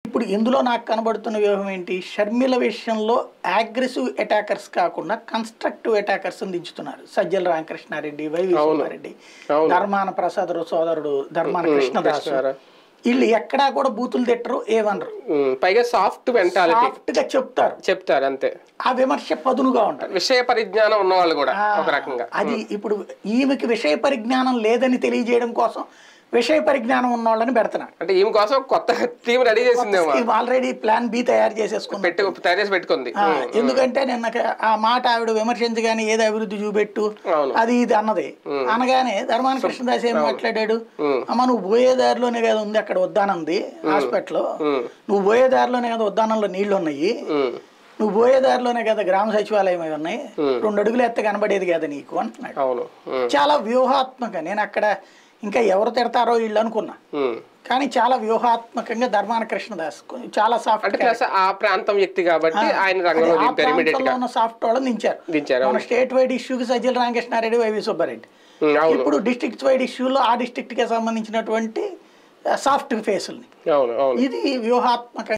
ఇప్పుడు ఇందులో నాకు కనబడుతున్న వ్యూహం ఏంటి? షర్మిల విషయంలో అగ్రెసివ్ అటాకర్స్ కాకుండా కన్స్ట్రక్టివ్ అటాకర్స్ దించుతున్నారు. సజ్జల రామకృష్ణారెడ్డి, వైవి సుబ్బారెడ్డి, ధర్మాన ప్రసాద్ సోదరుడు ధర్మాన కృష్ణదాసు, వీళ్ళు ఎక్కడా కూడా బూతులు తిట్టరు, ఏమనరు. పైగా సాఫ్ట్ గా చెప్తారు అంతే. ఆ విమర్శ పదునుగా ఉంటారు. విషయ పరిజ్ఞానం ఉన్న వాళ్ళు కూడా ఒక రకంగా. అది ఇప్పుడు ఈమెకి విషయ పరిజ్ఞానం లేదని తెలియజేయడం కోసం విషయ పరిజ్ఞానం ఉన్న వాళ్ళని పెడుతున్నారు. అంటే ఈమె కోసం కొత్త టీం రెడీ చేసిందేమో, ఆల్రెడీ ప్లాన్ బి తయారు చేసి పెట్టుకుంది. ఎందుకంటే నిన్న ఆ మాట ఆవిడ విమర్శించగానే ఏదో అభివృద్ధి చూపెట్టు అది ఇది అన్నది. అనగానే ధర్మాన కృష్ణదాస్ ఏం మాట్లాడాడు? అమ్మ నువ్వు పోయే దారిలోనే కదా ఉంది అక్కడ ఉద్దానంది హాస్పిటల్, నువ్వు పోయే దారిలోనే కదా ఉద్దానంలో నీళ్లు ఉన్నాయి, నువ్వు పోయే దారిలోనే కదా గ్రామ సచివాలయం అవి ఉన్నాయి, 2 అడుగులు ఎత్త కనబడేది కదా నీకు అంటున్నాడు. చాలా వ్యూహాత్మక. నేను అక్కడ ఇంకా ఎవరు తిడతారో వీళ్ళు అనుకున్నా, కానీ చాలా వ్యూహాత్మకంగా ధర్మాన కృష్ణదాస్ చాలా సాఫ్ట్ ఆ ప్రాంతం వ్యక్తి కాబట్టి ఆయన సాఫ్ట్ వాళ్ళని దించారు. మన స్టేట్ వైడ్ ఇష్యూకి సజ్జల రామకృష్ణారెడ్డి, వైవి సుబ్బారెడ్డి. ఇప్పుడు డిస్ట్రిక్ట్ వైడ్ ఇష్యూలో ఆ డిస్ట్రిక్ట్ కి సంబంధించినటువంటి సాఫ్ట్ ఫేసుల్ని ఇది వ్యూహాత్మకంగా